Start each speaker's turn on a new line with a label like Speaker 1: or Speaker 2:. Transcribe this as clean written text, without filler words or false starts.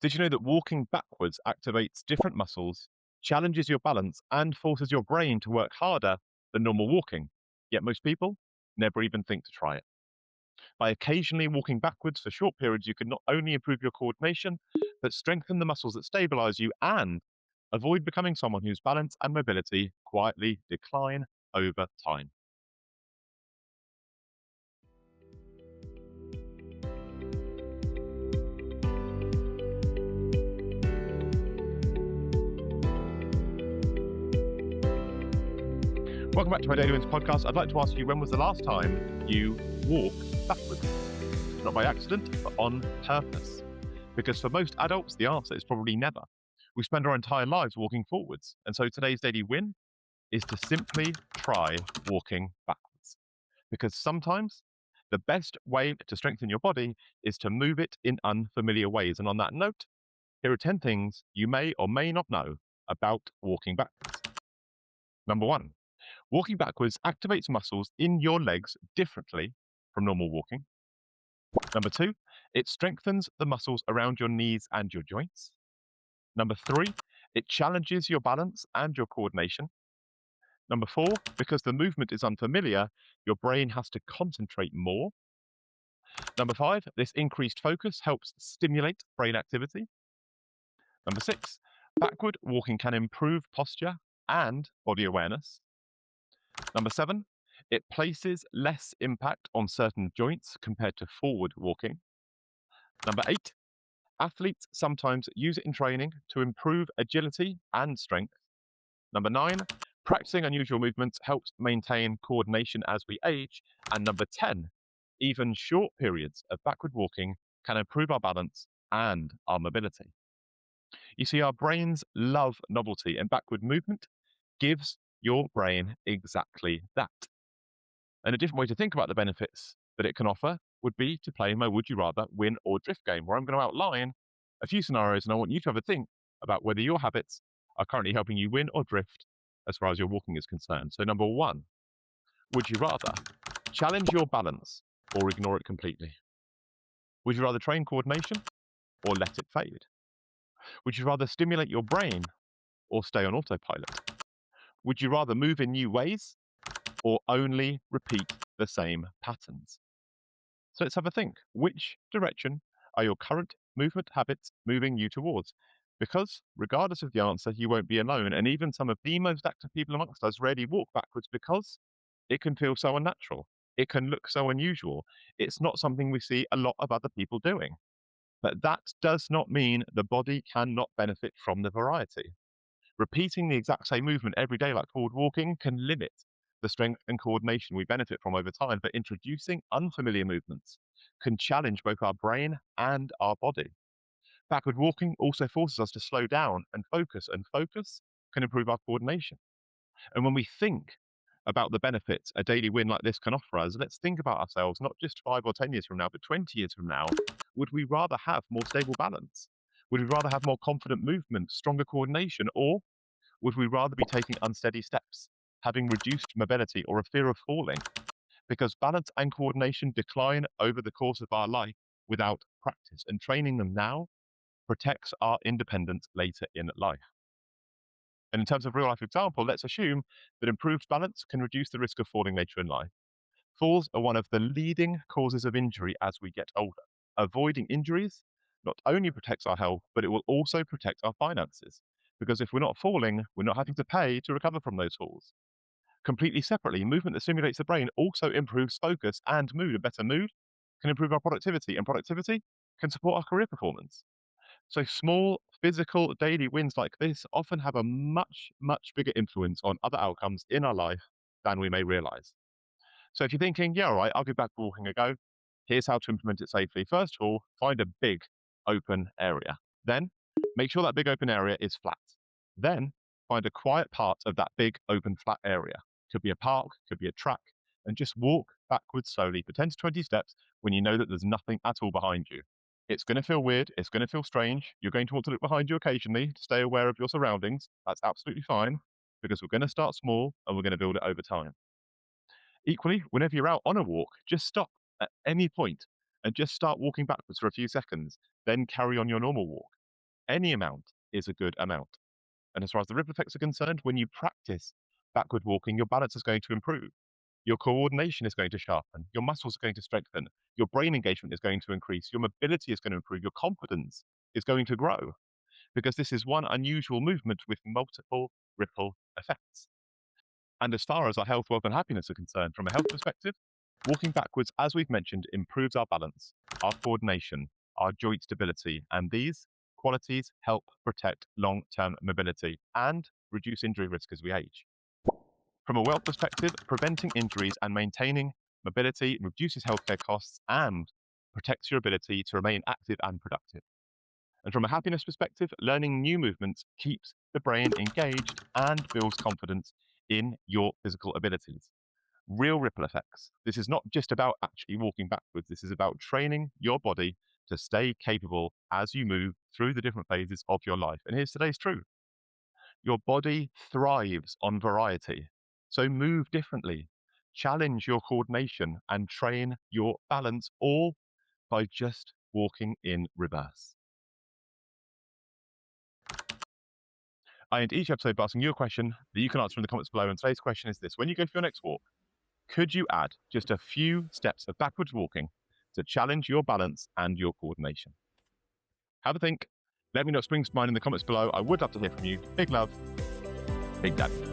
Speaker 1: Did you know that walking backwards activates different muscles, challenges your balance, and forces your brain to work harder than normal walking? Yet most people never even think to try it. By occasionally walking backwards for short periods, you can not only improve your coordination, but strengthen the muscles that stabilize you and avoid becoming someone whose balance and mobility quietly decline over time. Welcome back to my Daily Wins podcast. I'd like to ask you, when was the last time you walked backwards? Not by accident, but on purpose. Because for most adults, the answer is probably never. We spend our entire lives walking forwards. And so today's daily win is to simply try walking backwards. Because sometimes the best way to strengthen your body is to move it in unfamiliar ways. And on that note, here are 10 things you may or may not know about walking backwards. Number one, walking backwards activates muscles in your legs differently from normal walking. Number two, it strengthens the muscles around your knees and your joints. Number three, it challenges your balance and your coordination. Number four, because the movement is unfamiliar, your brain has to concentrate more. Number five, this increased focus helps stimulate brain activity. Number six, backward walking can improve posture and body awareness. Number seven, it places less impact on certain joints compared to forward walking. Number eight, athletes sometimes use it in training to improve agility and strength. Number nine, practicing unusual movements helps maintain coordination as we age. And number 10, even short periods of backward walking can improve our balance and our mobility. You see, our brains love novelty, and backward movement gives your brain exactly that. And a different way to think about the benefits that it can offer would be to play my Would You Rather Win or Drift game, where I'm going to outline a few scenarios and I want you to have a think about whether your habits are currently helping you win or drift as far as your walking is concerned. So, number one, would you rather challenge your balance or ignore it completely? Would you rather train coordination or let it fade? Would you rather stimulate your brain or stay on autopilot? Would you rather move in new ways or only repeat the same patterns? So let's have a think. Which direction are your current movement habits moving you towards? Because regardless of the answer, you won't be alone. And even some of the most active people amongst us rarely walk backwards because it can feel so unnatural. It can look so unusual. It's not something we see a lot of other people doing. But that does not mean the body cannot benefit from the variety. Repeating the exact same movement every day, like forward walking, can limit the strength and coordination we benefit from over time. But introducing unfamiliar movements can challenge both our brain and our body. Backward walking also forces us to slow down and focus can improve our coordination. And when we think about the benefits a daily win like this can offer us, let's think about ourselves not just 5 or 10 years from now, but 20 years from now. Would we rather have more stable balance? Would we rather have more confident movement, stronger coordination, or would we rather be taking unsteady steps, having reduced mobility or a fear of falling? Because balance and coordination decline over the course of our life without practice, and training them now protects our independence later in life. And in terms of real life example, let's assume that improved balance can reduce the risk of falling later in life. Falls are one of the leading causes of injury as we get older. Avoiding injuries not only protects our health, but it will also protect our finances. Because if we're not falling, we're not having to pay to recover from those falls. Completely separately, movement that stimulates the brain also improves focus and mood. A better mood can improve our productivity, and productivity can support our career performance. So, small physical daily wins like this often have a much, much bigger influence on other outcomes in our life than we may realize. So if you're thinking, yeah, all right, I'll give back walking a go, here's how to implement it safely. First of all, find a big open area. Then make sure that big open area is flat. Then find a quiet part of that big open flat area. Could be a park, could be a track, and just walk backwards slowly for 10 to 20 steps when you know that there's nothing at all behind you. It's going to feel weird. It's going to feel strange. You're going to want to look behind you occasionally to stay aware of your surroundings. That's absolutely fine because we're going to start small and we're going to build it over time. Equally, whenever you're out on a walk, just stop at any point and just start walking backwards for a few seconds, then carry on your normal walk. Any amount is a good amount. And as far as the ripple effects are concerned, when you practice backward walking, your balance is going to improve. Your coordination is going to sharpen. Your muscles are going to strengthen. Your brain engagement is going to increase. Your mobility is going to improve. Your confidence is going to grow because this is one unusual movement with multiple ripple effects. And as far as our health, wealth, and happiness are concerned, from a health perspective, walking backwards, as we've mentioned, improves our balance, our coordination, our joint stability, and these qualities help protect long term mobility and reduce injury risk as we age. From a wealth perspective, preventing injuries and maintaining mobility reduces healthcare costs and protects your ability to remain active and productive. And from a happiness perspective, learning new movements keeps the brain engaged and builds confidence in your physical abilities. Real ripple effects. This is not just about actually walking backwards. This is about training your body to stay capable as you move through the different phases of your life. And here's today's truth. Your body thrives on variety. So move differently, challenge your coordination, and train your balance, all by just walking in reverse. I end each episode by asking you a question that you can answer in the comments below. And today's question is this: when you go for your next walk, could you add just a few steps of backwards walking to challenge your balance and your coordination? Have a think. Let me know what springs to mind in the comments below. I would love to hear from you. Big love, Big Daddy.